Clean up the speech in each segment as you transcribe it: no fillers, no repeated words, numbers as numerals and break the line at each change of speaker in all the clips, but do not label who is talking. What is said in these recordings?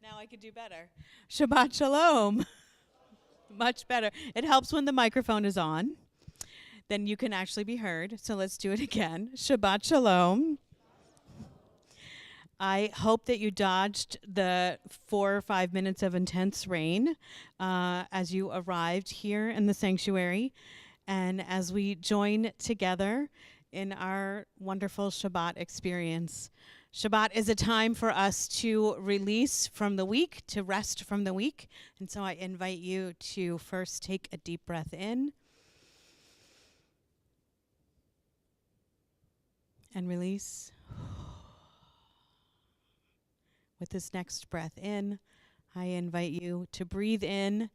Now I could do better. Shabbat Shalom. Much better. It helps when the microphone is on. Then you can actually be heard. So let's do it again. Shabbat Shalom. I hope that you dodged the 4 or 5 minutes of intense rain as you arrived here in the sanctuary. And as we join together in our wonderful Shabbat experience. Shabbat is a time for us to release from the week, to rest from the week. And so I invite you to first take a deep breath in and release. With this next breath in, I invite you to breathe in.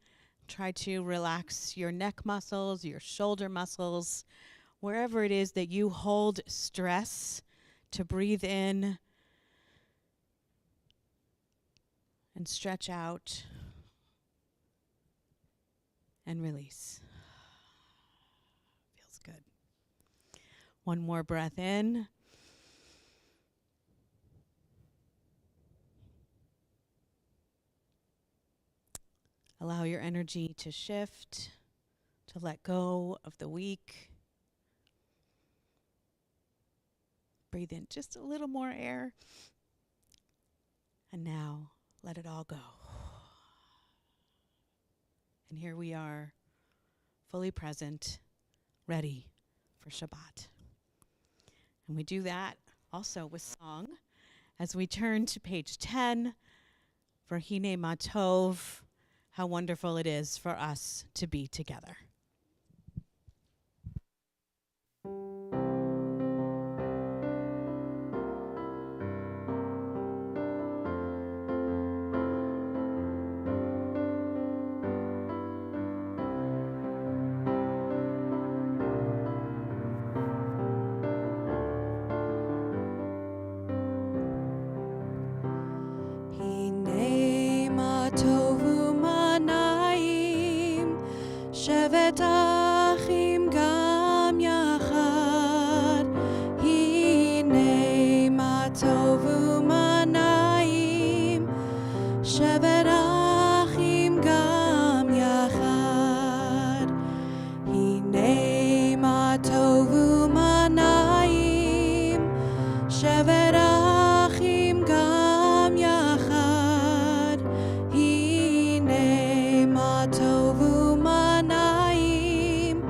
Try to relax your neck muscles, your shoulder muscles, wherever it is that you hold stress, to breathe in and stretch out and release. Feels good. One more breath in. Allow your energy to shift, to let go of the week. Breathe in just a little more air. And now, let it all go. And here we are, fully present, ready for Shabbat. And we do that also with song as we turn to page 10 for Hine Matov, how wonderful it is for us to be together.
שבת אחים גם יחד, הנה מה טוב ומה נעים. שבת אחים גם יחד, הנה מה טוב ומה נעים. שבת אחים גם יחד, הנה מה טוב ומה נעים.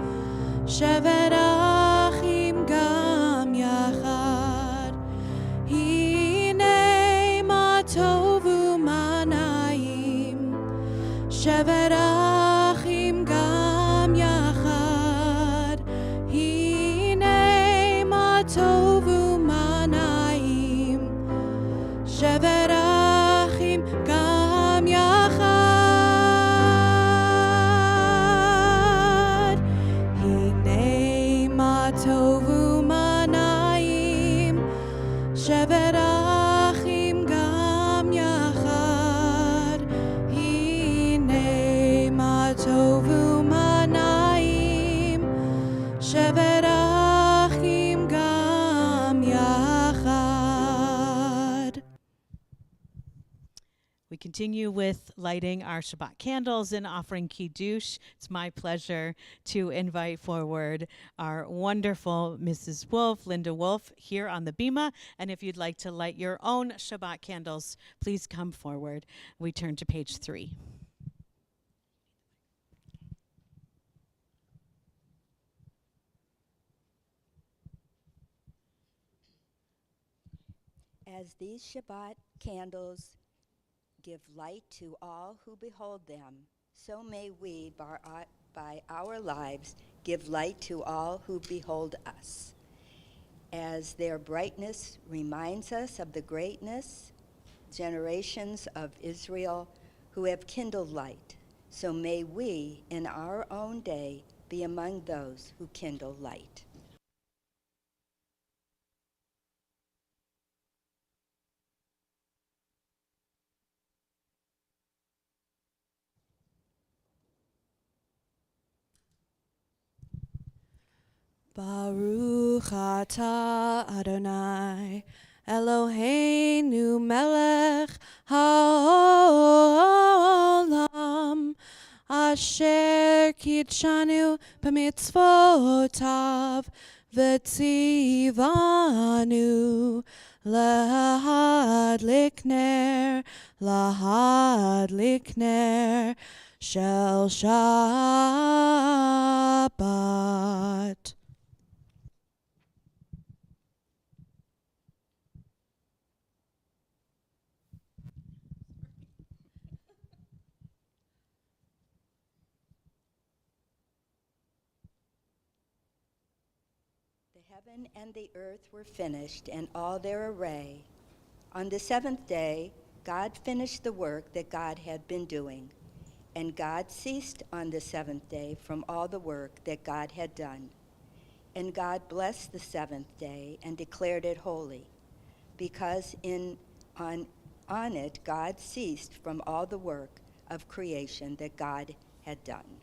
שבת אחים גם יחד, הנה מה טוב ומה נעים. שבת אחים גם יחד, הנה מה טוב ומה נעים. שבת אחים גם יחד, הנה מה טוב ומה נעים. שבת אחים גם יחד, הנה מה טוב ומה נעים. שבת אחים גם יחד.
We continue with lighting our Shabbat candles and offering Kiddush. It's my pleasure to invite forward our wonderful Mrs. Wolf, Linda Wolf, here on the Bima. And if you'd like to light your own Shabbat candles, please come forward. We turn to page 3.
As these Shabbat candles give light to all who behold them, so may we, by our lives, give light to all who behold us. As their brightness reminds us of the greatness, generations of Israel who have kindled light, so may we, in our own day, be among those who kindle light.
Baruch atah Adonai Eloheinu melech haolam, asher kitshanu b'mitzvotav, v'tzivanu lahadlik ner shel Shabbat.
The heaven and the earth were finished, and all their array. On the seventh day, God finished the work that God had been doing, and God ceased on the seventh day from all the work that God had done. And God blessed the seventh day and declared it holy, because on it God ceased from all the work of creation that God had done.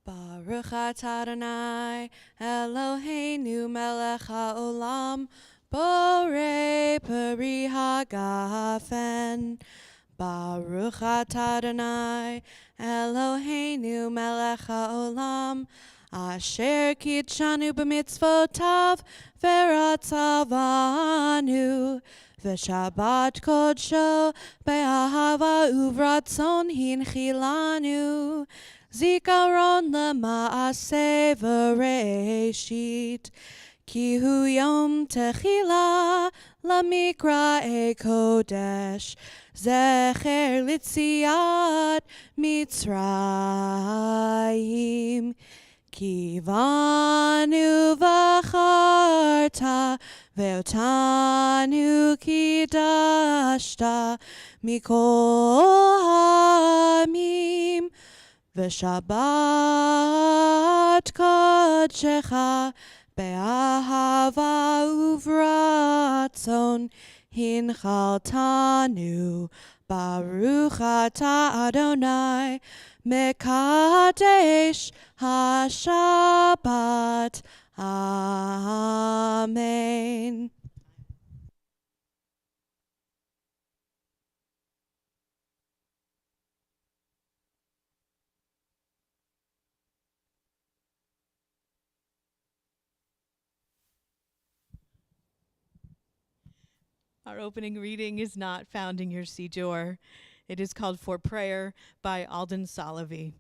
Baruch atah Adonai Eloheinu melech haolam, borei peri hagafen. Baruch atah Adonai Eloheinu melech haolam, asher kitshanu b'mitzvotav v'ratzavanu, v'shabbat kodsho be'ahava uvratzon hinchilanu. Zikaron lema'aseh v'reishit, ki hu yom techila lamikra'e kodesh, zecher litziat Mitzrayim. Kivanu v'charta ve'otanu kidashta mikol ha'amim, v'shabbat kodshecha be'ahava uvratzon hinchaltanu. Baruch atah Adonai mekadesh haShabbat. Amen.
Our opening reading is not found in your Sijor. It is called For Prayer by Alden Salavi.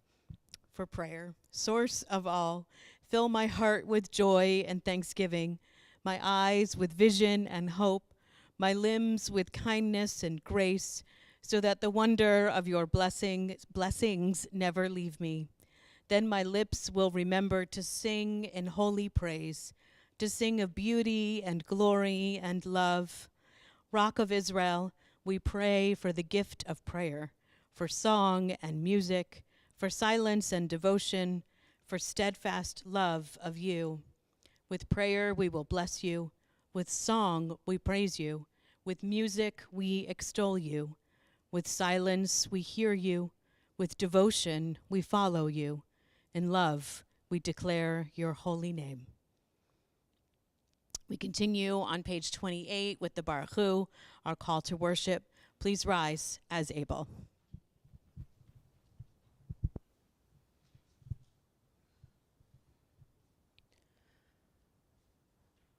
For prayer, source of all, fill my heart with joy and thanksgiving, my eyes with vision and hope, my limbs with kindness and grace, so that the wonder of your blessings never leave me. Then my lips will remember to sing in holy praise, to sing of beauty and glory and love. Rock of Israel, we pray for the gift of prayer, for song and music, for silence and devotion, for steadfast love of you. With prayer we will bless you, with song we praise you, with music we extol you, with silence we hear you, with devotion we follow you, in love we declare your holy name. We continue on page 28 with the Baruch Hu, our call to worship. Please rise as able.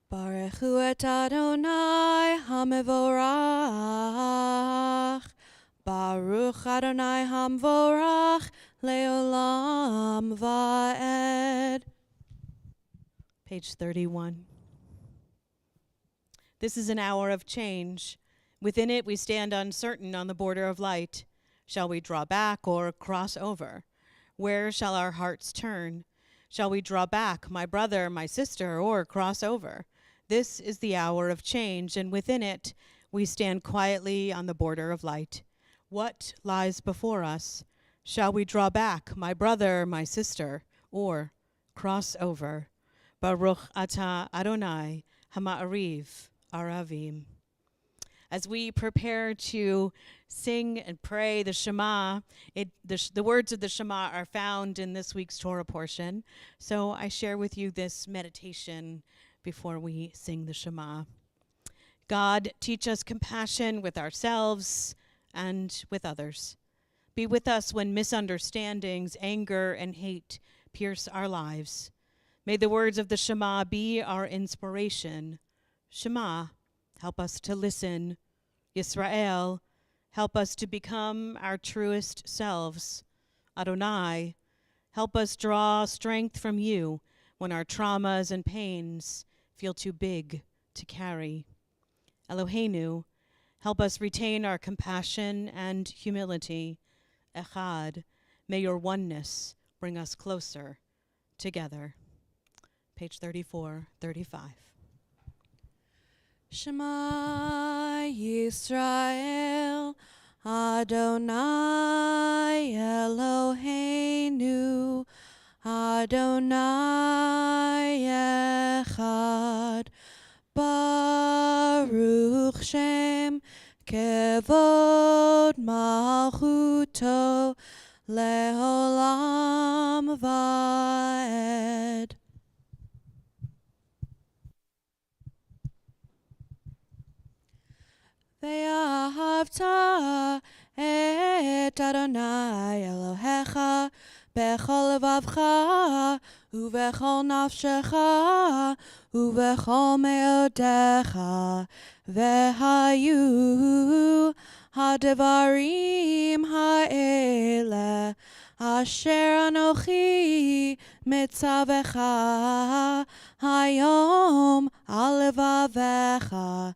Baruch hu et Adonai hamevorach, Baruch Adonai hamvorach leolam va'ed.
Page 31. This is an hour of change. Within it we stand uncertain on the border of light. Shall we draw back or cross over? Where shall our hearts turn? Shall we draw back, my brother, my sister, or cross over? This is the hour of change, and within it we stand quietly on the border of light. What lies before us? Shall we draw back, my brother, my sister, or cross over? Baruch atah Adonai Hama'ariv Aravim. As we prepare to sing and pray the Shema, the words of the Shema are found in this week's Torah portion. So I share with you this meditation before we sing the Shema. God, teach us compassion with ourselves and with others. Be with us when misunderstandings, anger, and hate pierce our lives. May the words of the Shema be our inspiration. Shema, help us to listen. Yisrael, help us to become our truest selves. Adonai, help us draw strength from you when our traumas and pains feel too big to carry. Eloheinu, help us retain our compassion and humility. Echad, may your oneness bring us closer together. Page 34, 35.
Shema Yisrael, Adonai Eloheinu, Adonai Echad, Baruch Shem Kevod Malchuto Leolam Vaed. Ve'ahavta et Adonai Elohecha bechol levavcha uvechol nafshecha uvechol meodecha vehayu hadavarim ha'ele asher anochi mitzavecha hayom al levavecha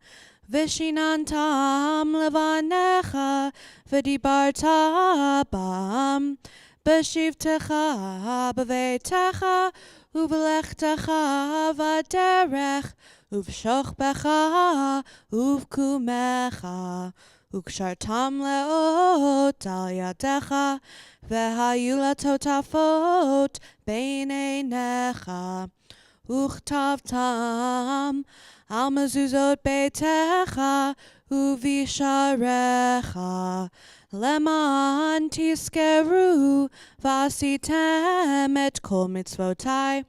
Vishinantam levanecha v'dibarta bam b'shivtecha b'veitecha uv'lechtecha v'derech uv'shochbecha uv'kumecha ukshartam leot al yadecha v'hayu latotafot b'neinecha uchtavtam al mezuzot beitecha uvisharecha leman tiskeru vasitem et kol mitzvotai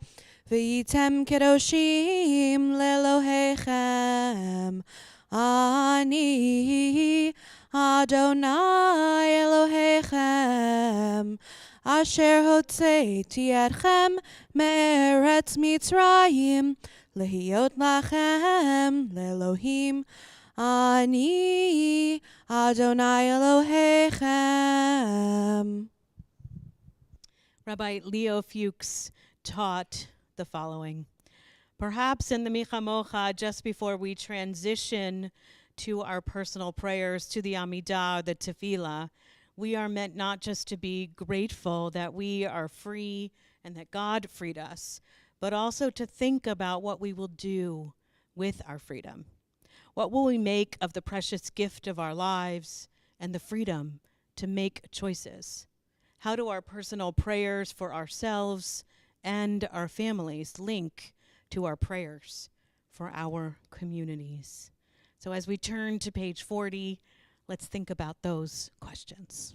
v'yitem kedoshim lelohechem ani Adonai Elohechem asher hotzeiti etchem me'eretz Mitzrayim Lehiyot lachem le'Elohim ani Adonai Elohechem.
Rabbi Leo Fuchs taught the following. Perhaps in the Michamocha, just before we transition to our personal prayers, to the Amidah, the Tefillah, we are meant not just to be grateful that we are free and that God freed us, but also to think about what we will do with our freedom. What will we make of the precious gift of our lives and the freedom to make choices? How do our personal prayers for ourselves and our families link to our prayers for our communities? So as we turn to page 40, let's think about those questions.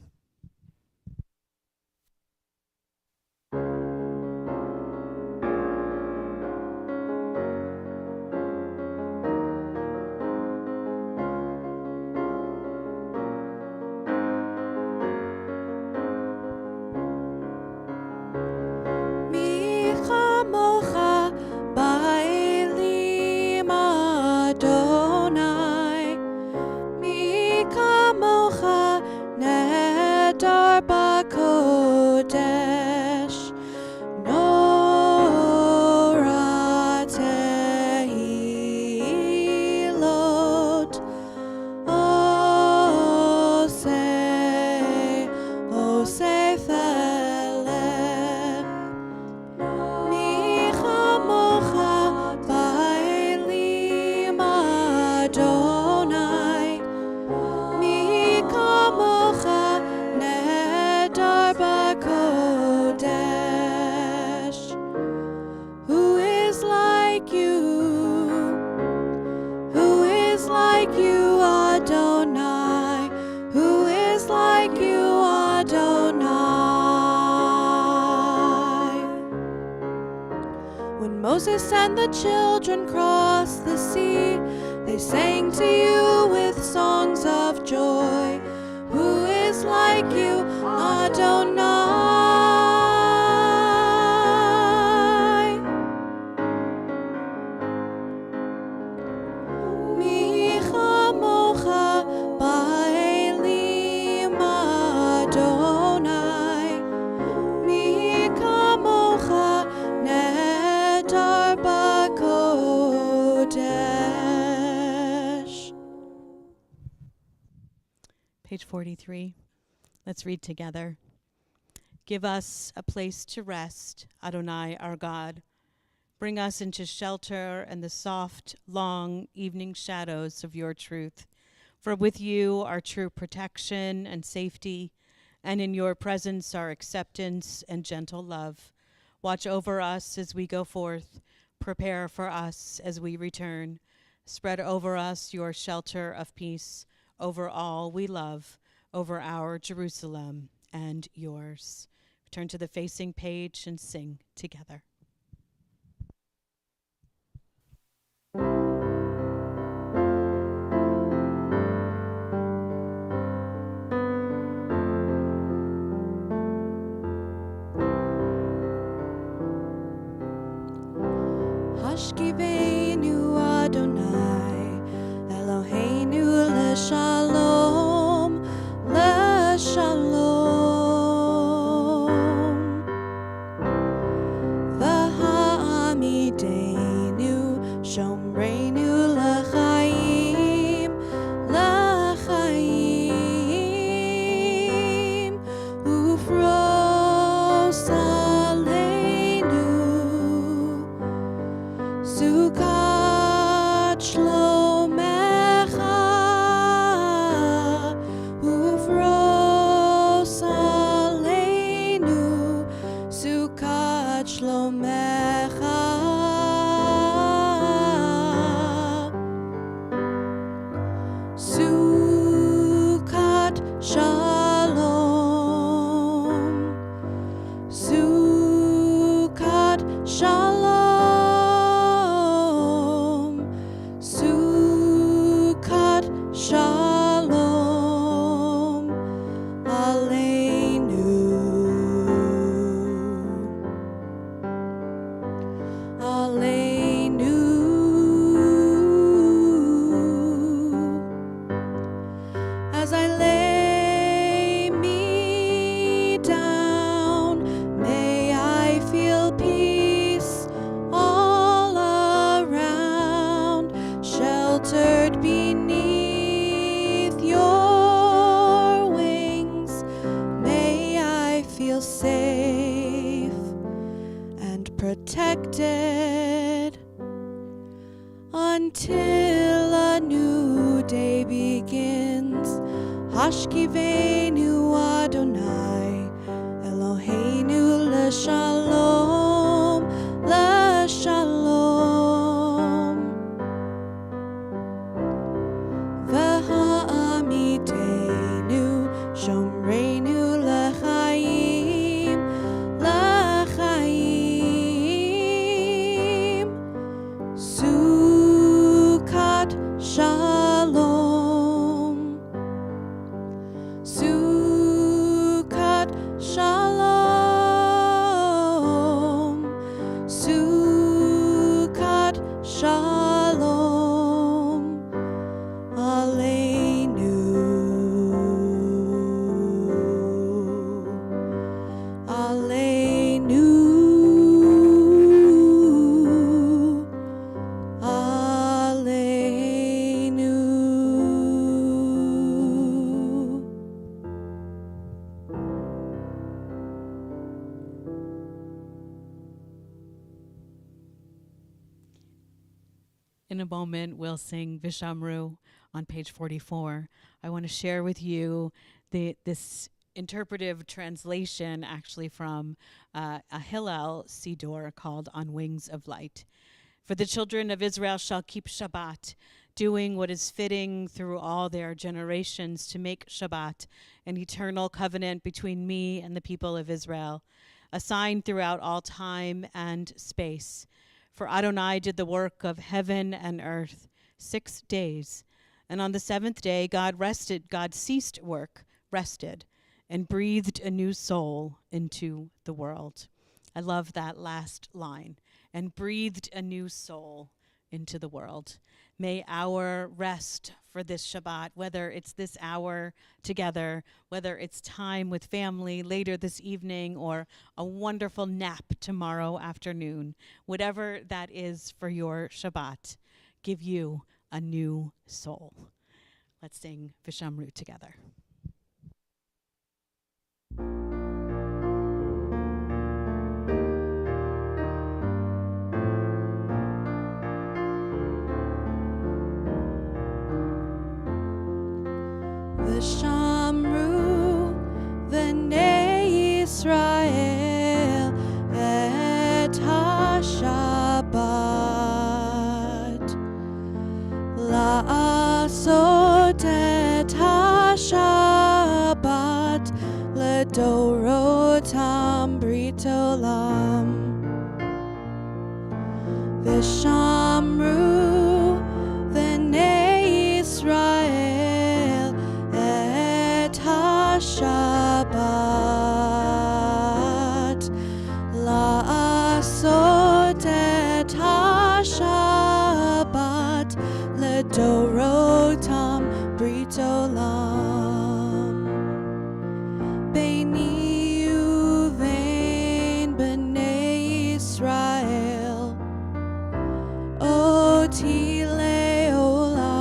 Darba Moses and the children crossed the sea, they sang to you with songs of joy. Who is like you, Adonai? Mi chamocha ba'elim Adonai. Mi kamocha nedar b'kodesh.
Page 43. Let's read together. Give us a place to rest, Adonai our God. Bring us into shelter and the soft, long evening shadows of your truth. For with you are true protection and safety, and in your presence are acceptance and gentle love. Watch over us as we go forth. Prepare for us as we return. Spread over us your shelter of peace, over all we love, over our Jerusalem and yours. Turn to the facing page and sing together.
Hashkiveinu Adonai, Eloheinu leshalom, leshalom. V'ha'amideinu shomreinu l'chaim, l'chaim. Ufros aleinu Sukat shlomecha, ufros aleinu, sukat shlomecha. Sukat shalom, sukat shalom, sukat shalom aleinu, aleinu. As I lay me down, may I feel peace all around, sheltered beneath your wings. May I feel safe and protected until a new day begins. Hashkiveinu Adonai, Eloheinu leshalom, leshalom. V'ha'amideinu shomreinu l'chaim, l'chaim. Sukat shalom, sukat shalom, sukat shalom aleinu, aleinu, aleinu.
In a moment, we'll sing Vishamru on page 44. I want to share with you this interpretive translation actually from a Hillel Siddur called On Wings of Light. For the children of Israel shall keep Shabbat, doing what is fitting through all their generations to make Shabbat an eternal covenant between me and the people of Israel, a sign throughout all time and space. For Adonai did the work of heaven and earth 6 days, and on the seventh day God rested, God ceased work, rested, and breathed a new soul into the world. I love that last line. And breathed a new soul into the world. May our rest for this Shabbat, whether it's this hour together, whether it's time with family later this evening, or a wonderful nap tomorrow afternoon, whatever that is for your Shabbat, give you a new soul. Let's sing Vishamru together.
Vishamru v'nei Yisrael et ha-Shabbat la'asot et ha-Shabbat ledorotam brit olam. Vishamru v'nei Yisrael et ha-Shabbat la'asot et ha-Shabbat ledorotam brit olam. Beini uvein b'nei Yisrael oti le'olam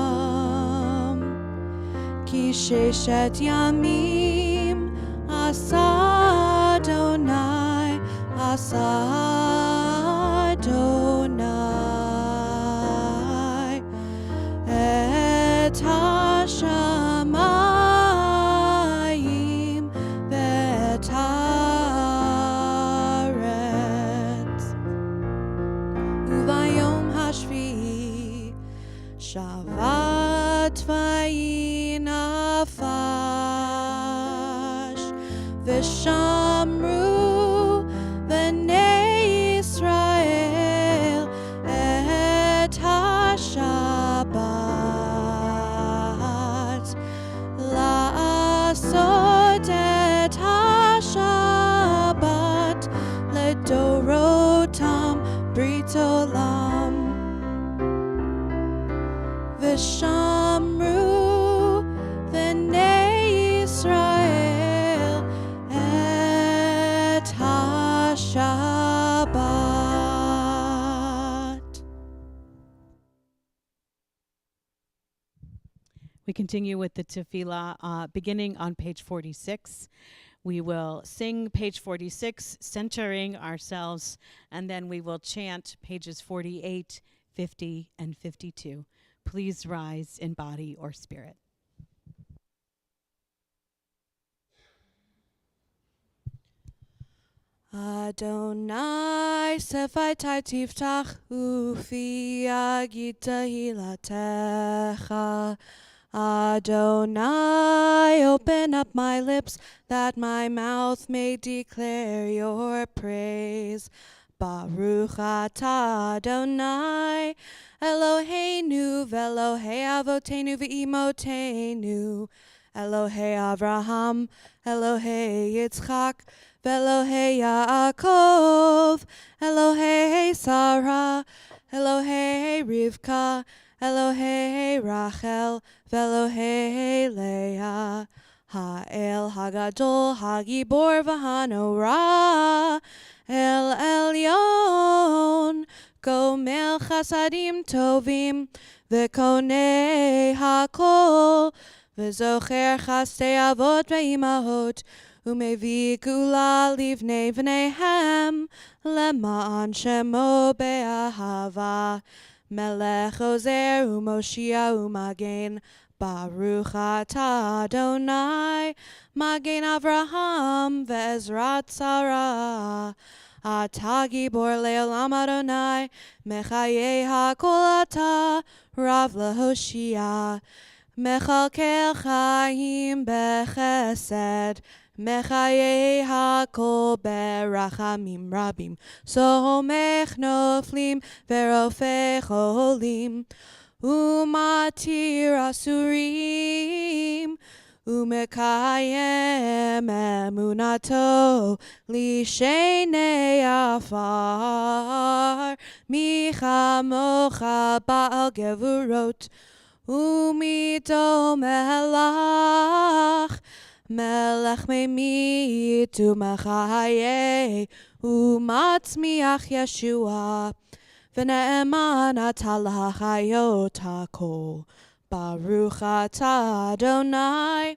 ki sheshet yamim asa Adonai et hashamayim ve'et haaretz uvayom hashvi'i shavat vayinafash v'shamru v'nei Yisrael et ha-Shabbat la'asot et ha-Shabbat ledorotam brit olam. Vishamru v'nei Yisrael et ha-Shabbat.
We continue with the tefillah beginning on page 46. We will sing page 46, centering ourselves, and then we will chant pages 48, 50, and 52. Please rise in body or spirit.
Adonai sefaitai tiftach ufi yagid tehilatecha. Adonai, open up my lips that my mouth may declare your praise. Baruch atah Adonai, Eloheinu v'Elohei avotenu v'imotenu, Elohei Avraham, Elohei Yitzchak, v'Elohei Yaakov, Elohei Sarah, Elohei Rivka, Elohei Rachel, v'Elohei Leah, Ha'el Hagadol, Hagibor v'Hanorah, El Elyon, Gomel Chasadim Tovim, V'Konei Hakol, V'Zocher Chastei Avot Ve'imahot, Umevi Gula Livnei V'neihem, Lema'an Shemo Be'ahava, Melech Ozer Umoshia Umagen, Baruch atah Adonai, Magen Avraham ve'ezrat Sarah. Atah gibor le'olam Adonai, Mechaye ha'kol atah, Rav le'hoshia. מכלכל חיים בחסד, מחיי הכל ברחמים רבים, סומך נופלים ורופא חולים, ומתיר אסורים, ומקיים אמונתו לשני עפר, מי כמוך בעל גבורות ומיתו מלך, מלך ממית ומחיה ומצמיח ישועה, ונאמן אתה לחיות הכל. ברוך אתה אדוני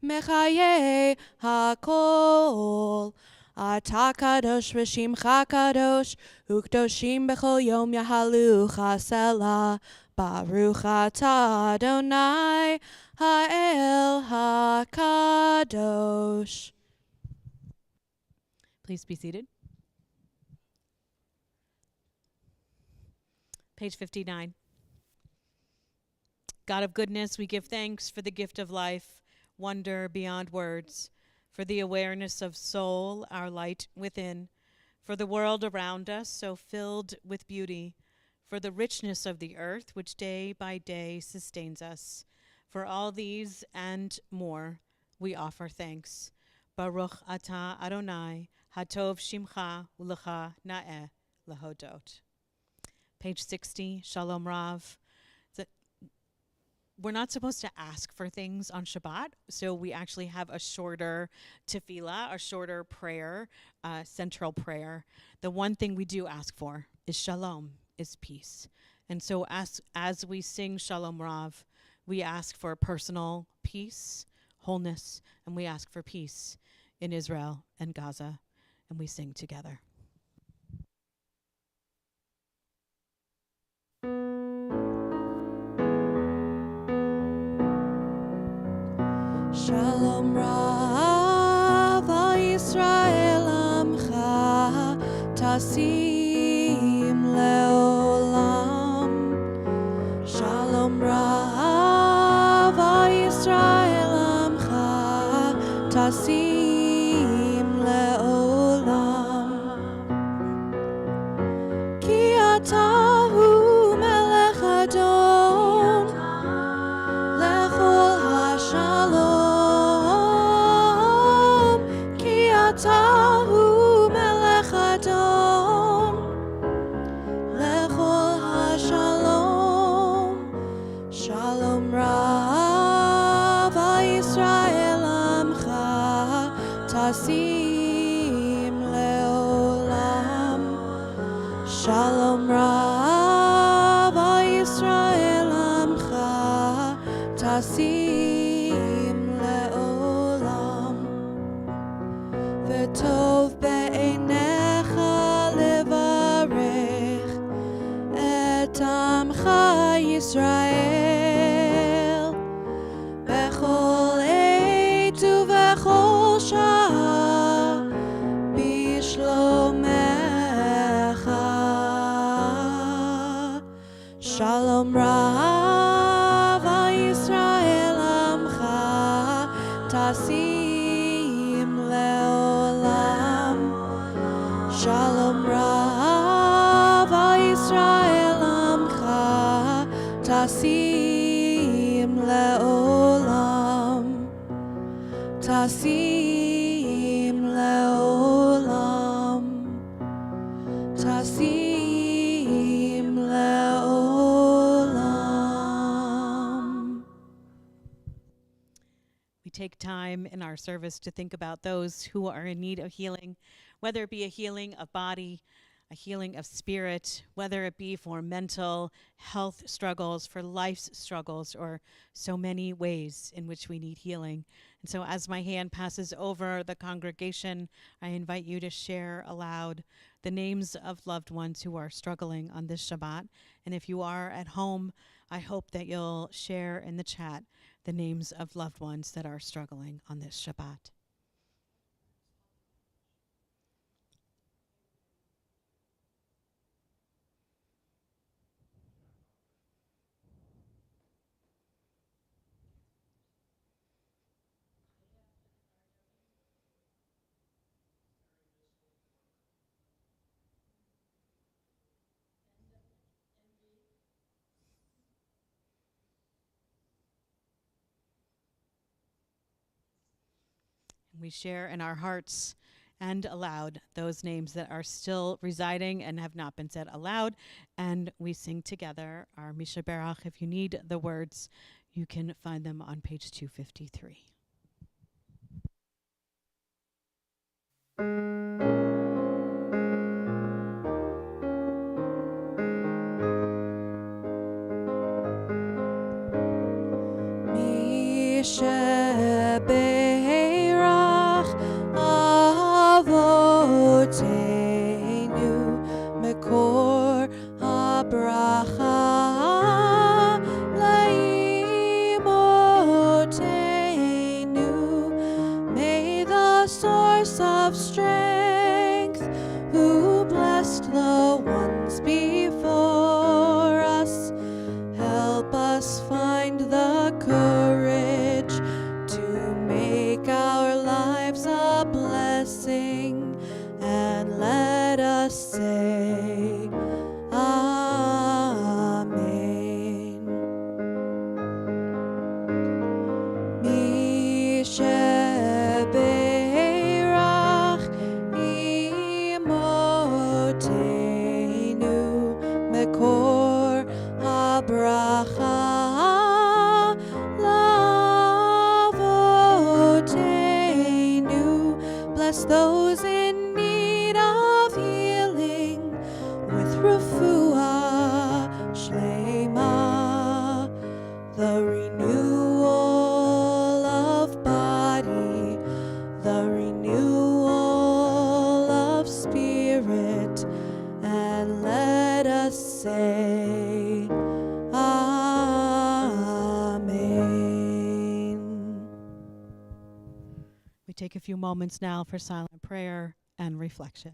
מחיי הכל. אתה קדוש ושמך קדוש, וקדושים בכל יום יהללוך סלה. ברוך אתה אדוני האל הקדוש.
Please be seated. Page 59. God of goodness, we give thanks for the gift of life, wonder beyond words, for the awareness of soul, our light within, for the world around us so filled with beauty, for the richness of the earth which day by day sustains us. For all these and more, we offer thanks. Baruch atah Adonai, hatov shimcha ulecha na'eh lahodot. Page 60, Shalom Rav. We're not supposed to ask for things on Shabbat, so we actually have a shorter tefillah, a shorter prayer, central prayer. The one thing we do ask for is shalom, is peace. And so as we sing Shalom Rav, we ask for personal peace, wholeness, and we ask for peace in Israel and Gaza, and we sing together.
Shalom Rav al Yisrael amcha tasim leolam. Shalom Rav al Yisrael amcha tasim leolam. Ki ata hu melech adon lechol hashalom. Ki ata hu melech adon lechol hashalom. Shalom Rav al Yisrael amcha tasim leolam. Shalom Rav al Yisrael amcha tasim leolam. V'tov be'einecha levarech et amcha Yisrael bechol עת ובכל שעה בשלומך. Shalom Rav al Yisrael amcha tasim leolam. Shalom Rav al Yisrael amcha tasim leolam. Tasim leolam. Tasim leolam.
We take time in our service to think about those who are in need of healing, whether it be a healing of body, a healing of spirit, whether it be for mental health struggles, for life's struggles, or so many ways in which we need healing. And so as my hand passes over the congregation, I invite you to share aloud the names of loved ones who are struggling on this Shabbat. And if you are at home, I hope that you'll share in the chat the names of loved ones that are struggling on this Shabbat. We share in our hearts and aloud those names that are still residing and have not been said aloud. And we sing together our Misha Berach. If you need the words, you can find them on page 253.
Misha Berach Avotenu Mekor HaBracha Laimotenu. May the source of strength, who blessed the ones before us, help us find the courage to make our lives a blessing, and let us say Amen. Misha Berach Imotenu Mekor HaBracha Lavotenu. Bless those in need of healing with refuah shlema, the renewal of body, the renewal of spirit, and let us say Amen.
We take a few moments now for silent prayer and reflection.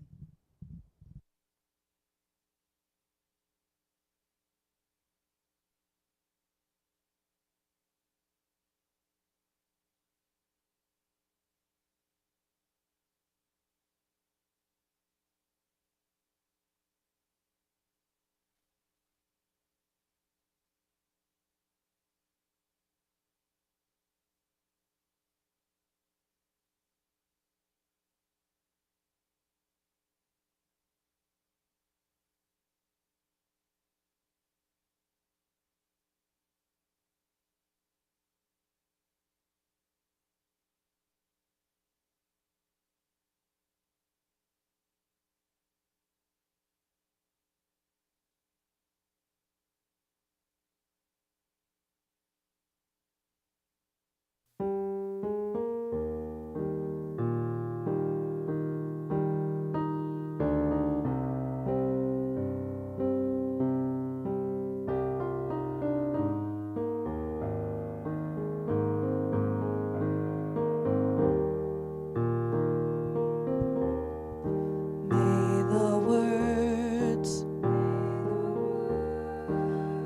May the words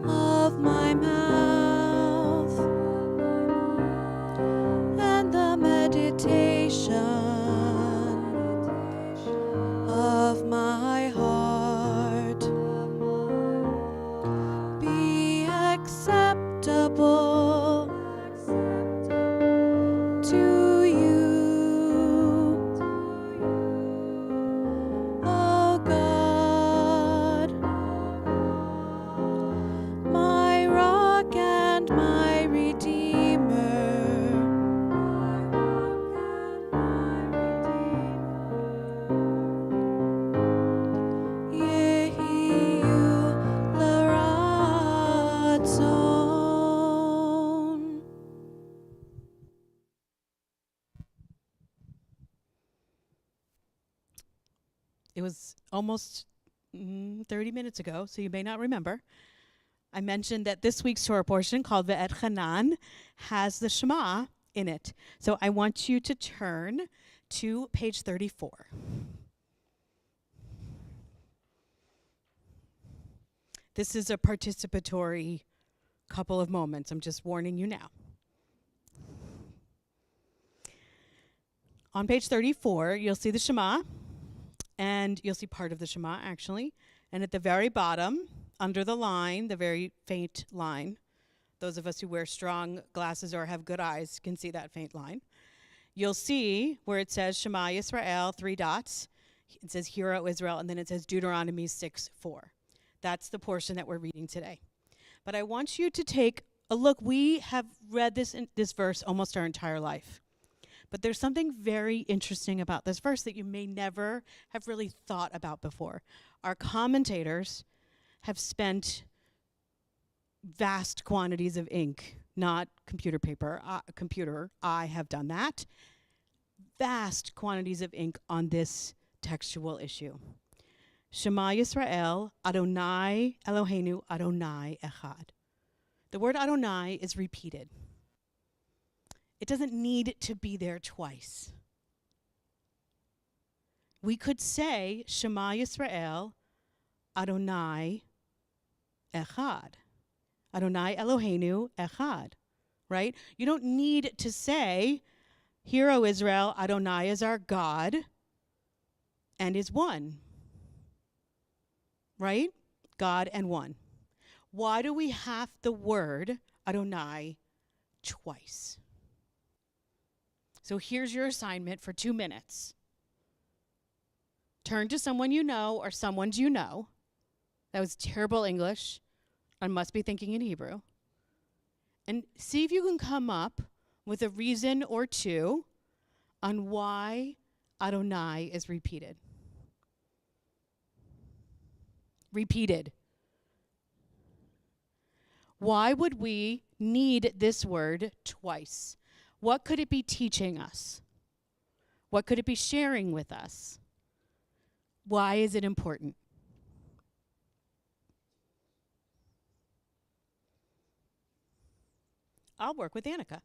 of my mouth and the meditation of my heart be acceptable to you, O God, my rock and my redeemer. Yehiyu l'ratzon.
It was almost 30 minutes ago, so you may not remember. I mentioned that this week's Torah portion, called Ve'et Hanan, has the Shema in it. So I want you to turn to page 34. This is a participatory couple of moments. I'm just warning you now. On page 34, you'll see the Shema, and you'll see part of the Shema, actually. And at the very bottom, under the line, the very faint line, those of us who wear strong glasses or have good eyes can see that faint line. you'll see where it says Shema Yisrael, 3 dots. It says Hear, O Israel, and then it says Deuteronomy 6:4. That's the portion that we're reading today. But I want you to take a look. We have read this verse almost our entire life. But there's something very interesting about this verse that you may never have really thought about before. Our commentators have spent vast quantities of ink, not computer paper, I have done that. Vast quantities of ink on this textual issue. Shema Yisrael, Adonai Eloheinu, Adonai Echad. The word Adonai is repeated. It doesn't need to be there twice. We could say Shema Yisrael, Adonai Echad. Adonai Eloheinu Echad. Right? You don't need to say, Hear, O Israel, Adonai is our God and is one. Right? God and one. Why do we have the word Adonai twice? So here's your assignment for 2 minutes. Turn to someone you know or someone you know. That was terrible English. I must be thinking in Hebrew. And see if you can come up with a reason or two on why Adonai is repeated. Repeated. Why would we need this word twice? What could it be teaching us? What could it be sharing with us? Why is it important? I'll work with Annika.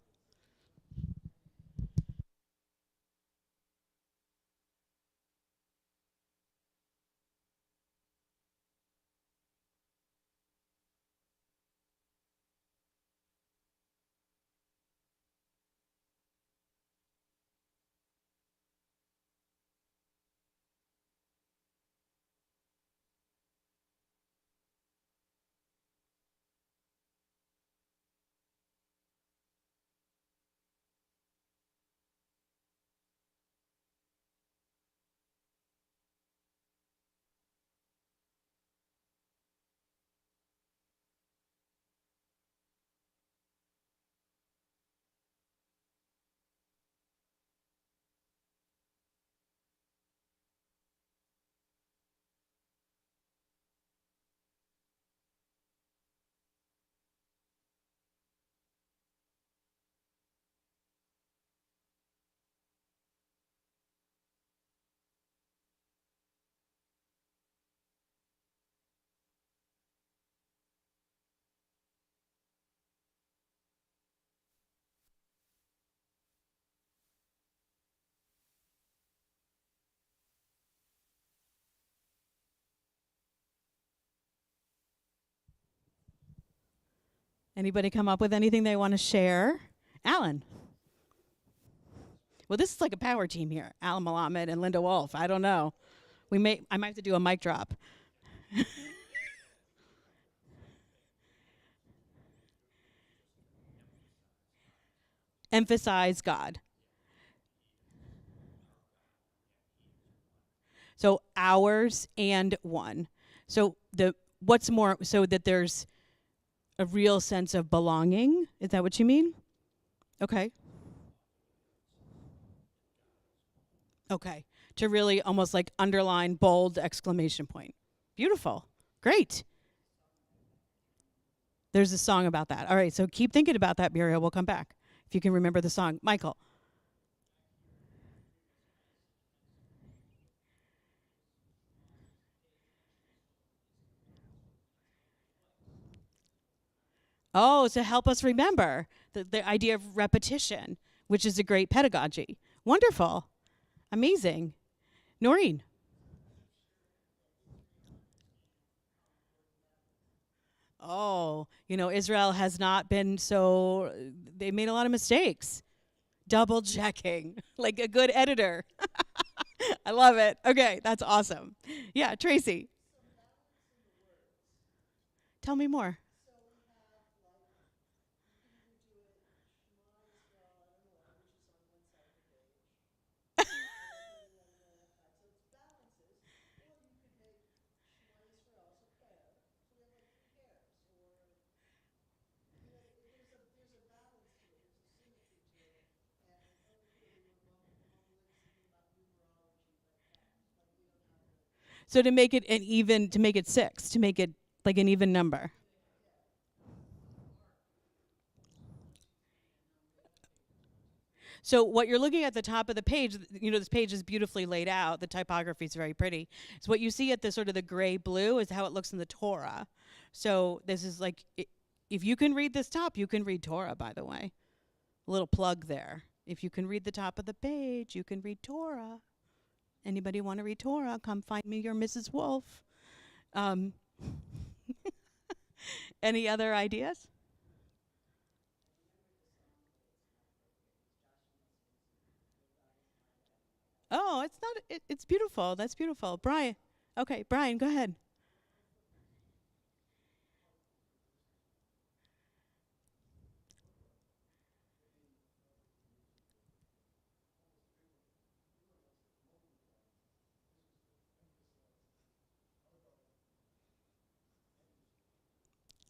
Anybody come up with anything they want to share? Alan. Well, this is like a power team here. Alan Malamed and Linda Wolf. I don't know. I might have to do a mic drop. Emphasize God. So ours and one. So what's more, so that there's a real sense of belonging? Is that what you mean? Okay. Okay. To really almost like underline, bold exclamation point. Beautiful. Great. There's a song about that. All right, so keep thinking about that, Muriel. We'll come back if you can remember the song. Michael. Oh, to help us remember the idea of repetition, which is a great pedagogy. Wonderful. Amazing. Noreen. Oh, Israel has not been they made a lot of mistakes. Double checking, like a good editor. I love it. Okay, that's awesome. Yeah, Tracy. Tell me more. So to make it to make it 6, to make it like an even number. So what you're looking at the top of the page, this page is beautifully laid out. The typography is very pretty. So what you see at the sort of the gray blue is how it looks in the Torah. So this is like, if you can read this top, you can read Torah, by the way. A little plug there. If you can read the top of the page, you can read Torah. Anybody want to read Torah? Come find me, your Mrs. Wolf. Any other ideas? Oh, it's not. It's beautiful. That's beautiful. Brian. Okay, Brian, go ahead.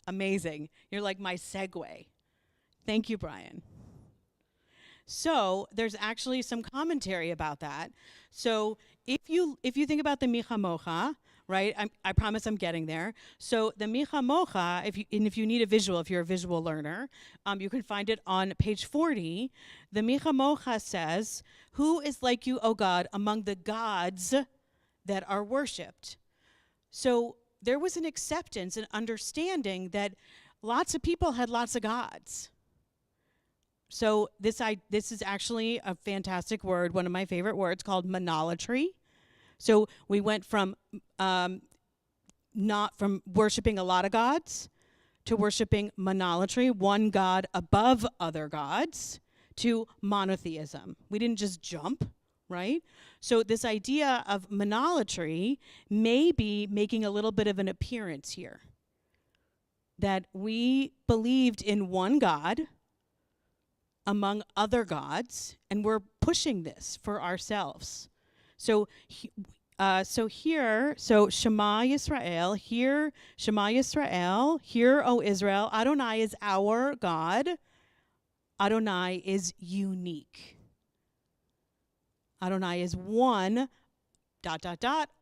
Amazing. You're like my segue. Thank you, Brian. So there's actually some commentary about that. So if you think about the Micha Mocha, right? I promise I'm getting there. So the Micha Mocha, if you need a visual, if you're a visual learner, you can find it on page 40. The Micha Mocha says, "Who is like you, O God, among the gods that are worshipped?" So there was an acceptance and understanding that lots of people had lots of gods. So this is actually a fantastic word, one of my favorite words, called monolatry. So we went from not from worshiping a lot of gods to worshiping monolatry, one God above other gods, to monotheism. We didn't just jump, right? So this idea of monolatry may be making a little bit of an appearance here. That we believed in one God among other gods, and we're pushing this for ourselves. So here, Shema Yisrael, hear, O Israel, Adonai is our God. Adonai is unique. Adonai is one, ...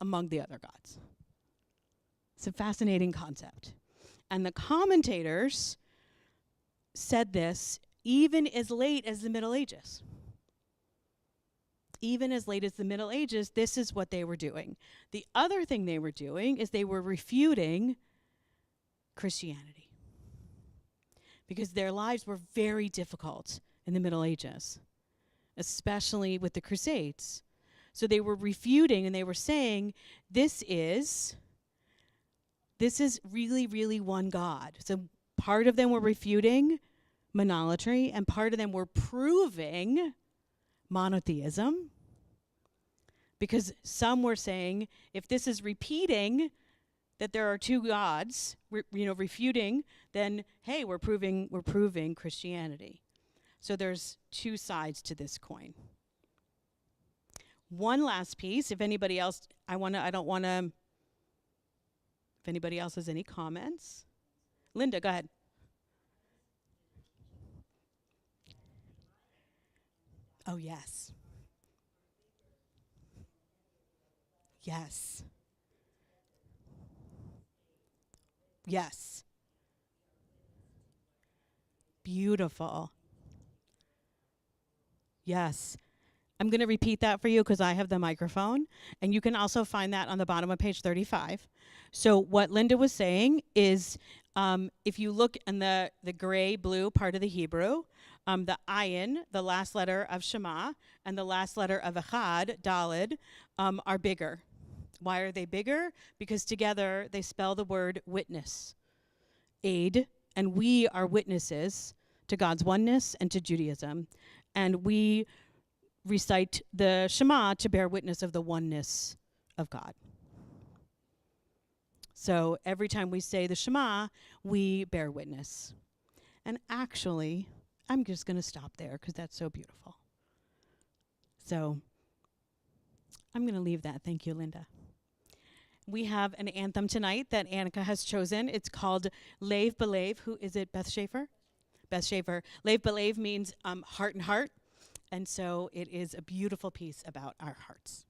among the other gods. It's a fascinating concept. And the commentators said this even as late as the Middle Ages. Even as late as the Middle Ages, this is what they were doing. The other thing they were doing is they were refuting Christianity. Because their lives were very difficult in the Middle Ages, especially with the Crusades. So they were refuting and they were saying, this is really, really one God. So part of them were refuting monolatry, and part of them were proving monotheism. Because some were saying, if this is repeating that there are two gods, refuting, then hey, we're proving Christianity. So there's two sides to this coin. One last piece, if anybody else, if anybody else has any comments. Linda, go ahead. Oh, yes. Yes. Yes. Beautiful. Yes. I'm going to repeat that for you because I have the microphone. And you can also find that on the bottom of page 35. So what Linda was saying is, if you look in the gray-blue part of the Hebrew, the ayin, the last letter of Shema, and the last letter of Echad, Daled, are bigger. Why are they bigger? Because together they spell the word witness, aid, and we are witnesses to God's oneness and to Judaism. And we recite the Shema to bear witness of the oneness of God. So every time we say the Shema, we bear witness. And actually, I'm just going to stop there because that's so beautiful. So I'm going to leave that. Thank you, Linda. We have an anthem tonight that Annika has chosen. It's called Lev Belev. Who is it? Beth Schaefer? Beth Schaefer. Lev Belev means heart and heart. And so it is a beautiful piece about our hearts.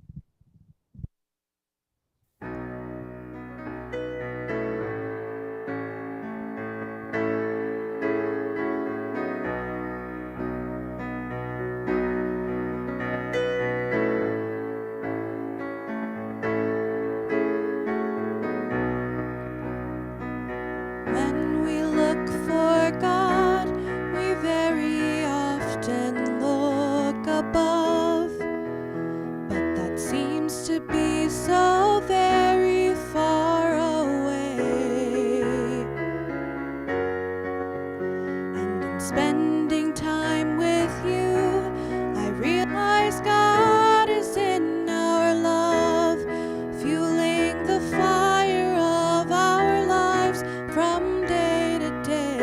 seems to be so very far away. And in spending time with you, I realize God is in our love, fueling the fire of our lives from day to day.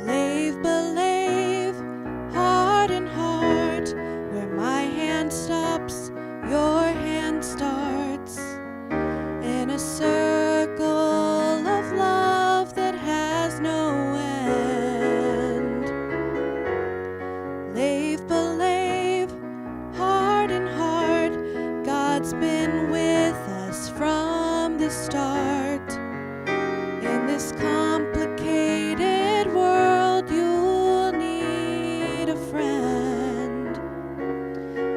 Lave, belave, heart and heart, where my hand stops, your hand starts, in a circle of love that has no end. Lave, belave, heart and heart, God's been with us from the start. In this complicated world, you'll need a friend,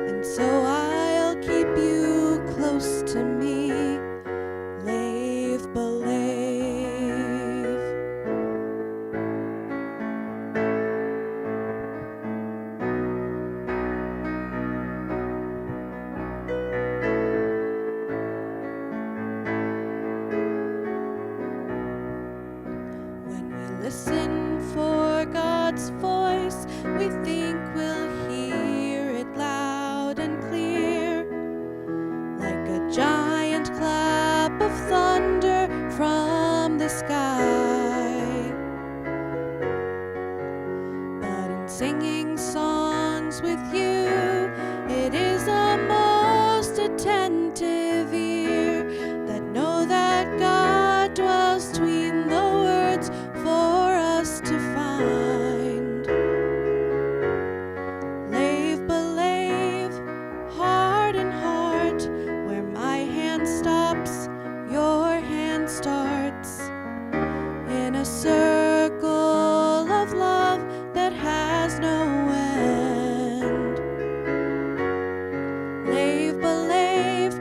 and so I'll keep you close to me. Lave, belave. When we listen for God's voice, we think we'll hear it loud and clear, like a giant clap of thunder from the sky. But in singing songs with you, it is a most attentive ear that know that God dwells between the words for us to find. Lave, belave, heart and heart, where my hand stops, your hand starts, in a circle of love that has no end. Lave, belave,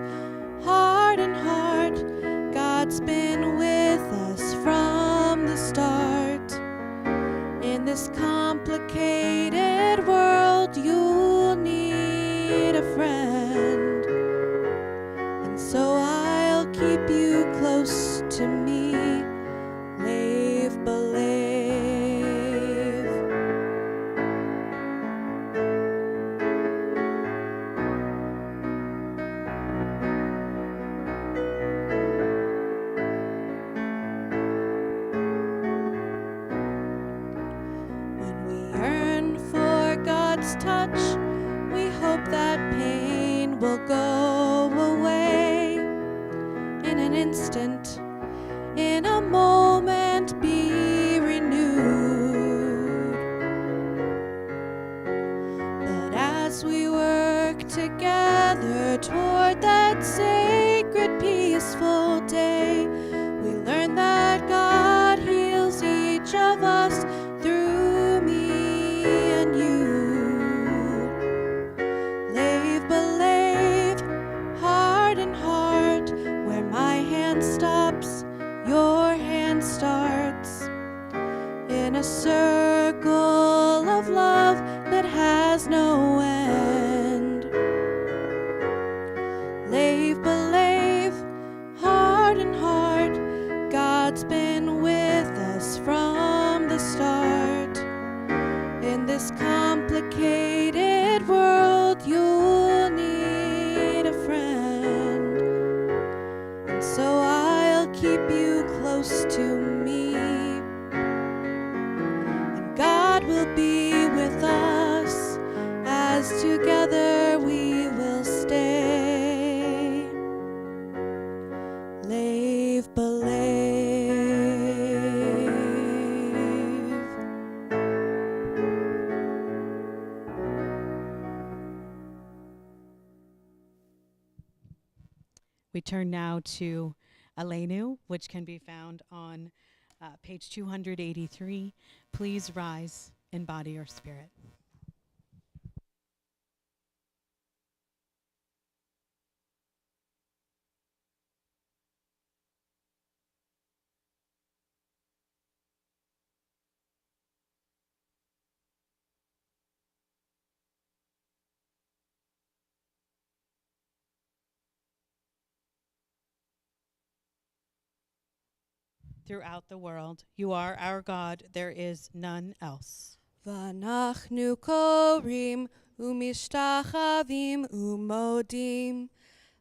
heart and heart, God's been with us from the start. In this complicated world, you'll need a friend, and so I'll keep you close to me. Lave, belave. When we yearn for God's touch, we hope that pain will go away. In an instant, in a moment, be renewed. But as we work together toward that sacred, peaceful day, we learn that God heals each of us through me and you. Lave, belave, heart and heart, where my hand stops, your hand starts, in a circle of love that has no end. Lave, belave, heart and heart, God's been with us from the start. In this complicated world, you'll need a friend, and so I'll keep you close to me. And God will be with us as together we will stay. Lave, belave.
We turn now to Aleinu, which can be found on page 283. Please rise in body or spirit. throughout the world. You are our God, there is none else.
V'anachnu korim umishtachavim umodim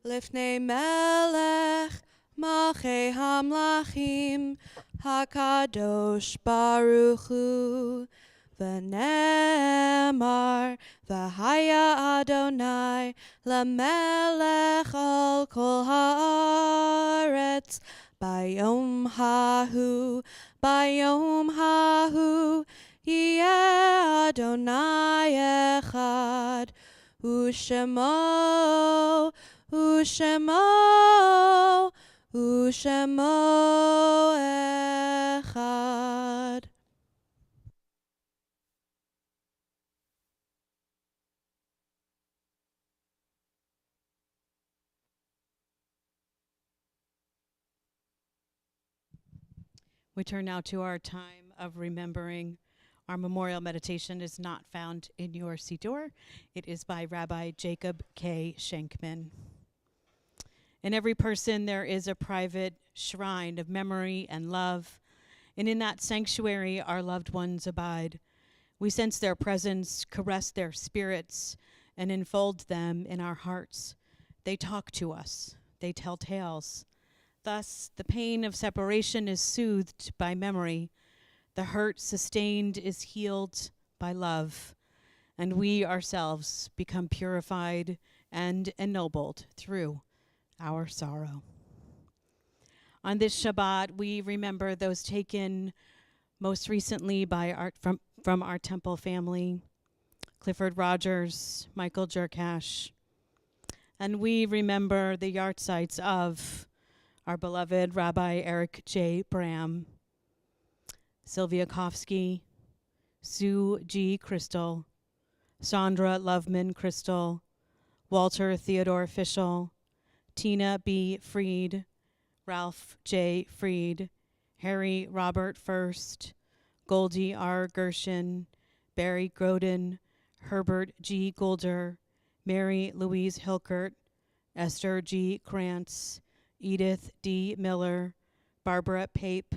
lifnei melech malchei hamlachim hakadosh baruch hu v'nemar v'haya Adonai lamelech al kol haaretz bayom hahu Yeh Adonai Echad, Ushemo, Ushemo, Ushemo Echad.
We turn now to our time of remembering. Our memorial meditation is not found in your Siddur. It is by Rabbi Jacob K. Schenkman. In every person, there is a private shrine of memory and love, and in that sanctuary, our loved ones abide. We sense their presence, caress their spirits, and enfold them in our hearts. They talk to us. They tell tales. Thus, the pain of separation is soothed by memory. The hurt sustained is healed by love, and we ourselves become purified and ennobled through our sorrow. On this Shabbat, we remember those taken most recently by from our temple family, Clifford Rogers, Michael Jerkash, and we remember the yahrzeits of our beloved Rabbi Eric J. Bram, Sylvia Kofsky, Sue G. Crystal, Sandra Loveman Crystal, Walter Theodore Fischel, Tina B. Freed, Ralph J. Freed, Harry Robert First, Goldie R. Gershon, Barry Groden, Herbert G. Golder, Mary Louise Hilkert, Esther G. Krantz, Edith D. Miller, Barbara Pape,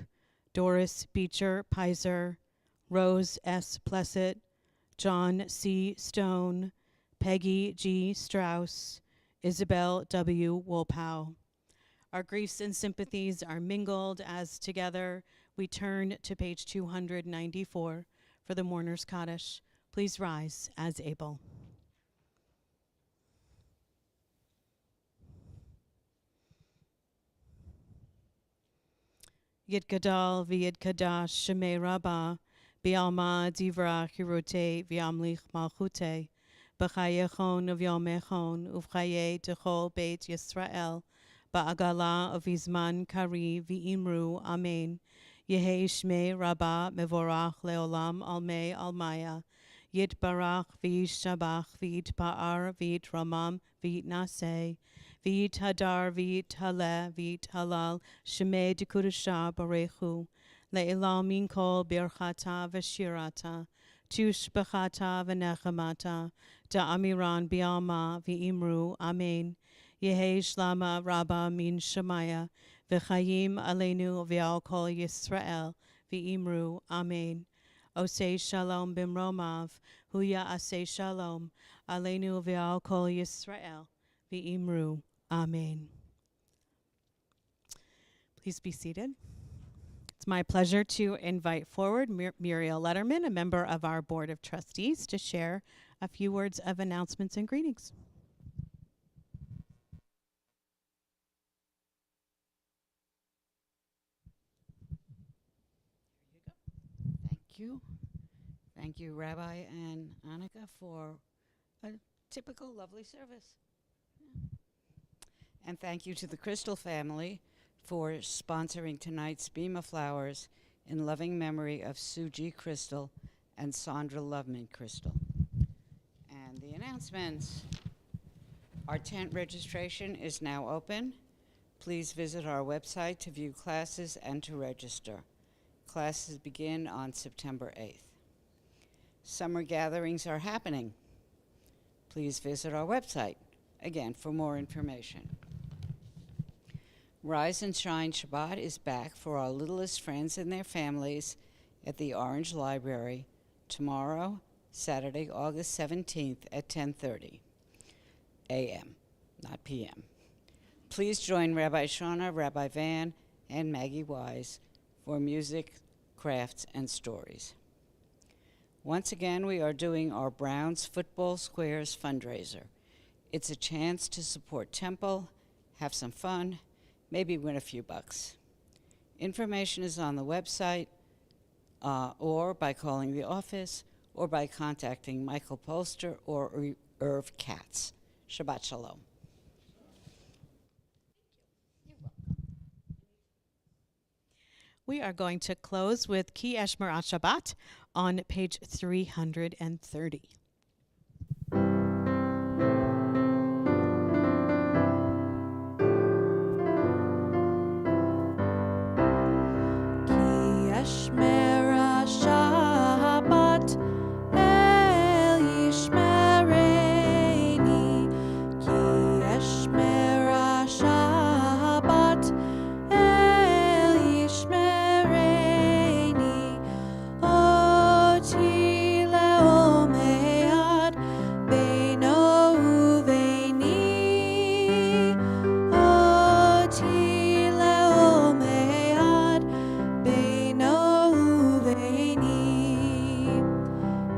Doris Beecher Pizer, Rose S. Plessett, John C. Stone, Peggy G. Strauss, Isabel W. Wolpow. Our griefs and sympathies are mingled as together we turn to page 294 for the Mourner's Kaddish. Please rise as able. Yid Gadal v'Yid Kadash Shemei Rabbah B'Alma Divra Hirute V'Amlich Malchute B'Chayechon V'Yomechon Uv'Chaye Techol Beit Yisrael Ba'agala V'Izman Kari V'Imru Amen Yehi Shmei Rabbah Mevorach Leolam Almei Almaya Yit Barach V'Yit Shabach V'Yit Pa'ar V'Yit Ramam V'Yit Naseh V'yit hadar v'yit haleh v'yit halal shemei dekudasha barechu le'ilal min kol birchata v'shirata tushbachata v'nechamata da'amiran bi'alma v'imru amen yehi shlama rabba min shemaya v'chayim aleinu v'al kol Yisrael v'imru amen osei shalom bimromav huya asei shalom aleinu v'al kol Yisrael v'imru amen. Please be seated. It's my pleasure to invite forward Muriel Letterman, a member of our Board of Trustees, to share a few words of announcements and greetings.
Thank you. Thank you, Rabbi and Annika, for a typical lovely service. And thank you to the Crystal family for sponsoring tonight's Beam of Flowers in loving memory of Suji Crystal and Sandra Loveman Crystal. And the announcements. Our tent registration is now open. Please visit our website to view classes and to register. Classes begin on September 8th. Summer gatherings are happening. Please visit our website, again, for more information. Rise and Shine Shabbat is back for our littlest friends and their families at the Orange Library tomorrow, Saturday, August 17th at 10:30 a.m., not p.m. Please join Rabbi Shauna, Rabbi Van, and Maggie Wise for music, crafts, and stories. Once again, we are doing our Browns Football Squares fundraiser. It's a chance to support Temple, have some fun, maybe win a few bucks. Information is on the website, or by calling the office, or by contacting Michael Polster or Irv Katz. Shabbat Shalom.
We are going to close with Ki Eshmerat Shabbat on page 330.
Yishmera Shabbat El Yishmereini Ki Yishmera Shabbat El Yishmereini Oti Leomead Beino Uveini Oti Leomead Beino Uveini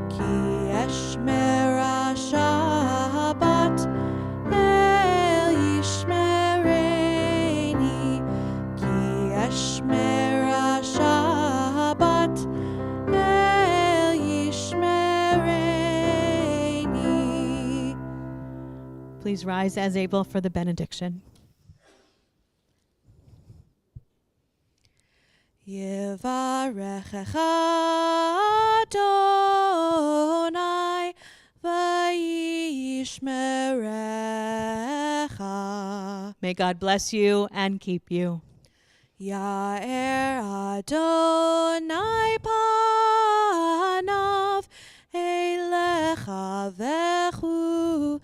Ki Eshmera Shabbat El Yishmereini Ki Eshmera Shabbat El Yishmereini.
Please rise as able for the benediction.
Yevarechecha Adonai v'yishmerecha.
May God bless you and keep you.
Ya'er Adonai panav elecha v'chuneka.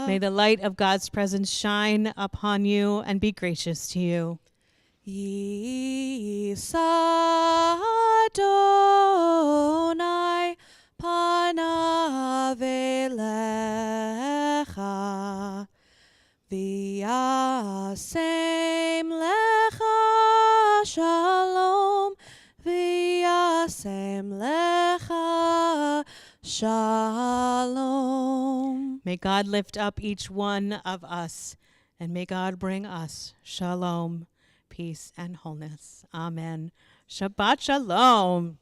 May the light of God's presence shine upon you and be gracious to you.
Yisa Adonai panav elecha v'yasem lecha shalom v'yasem lecha shalom.
May God lift up each one of us, and may God bring us shalom, peace, and wholeness. Amen. Shabbat shalom.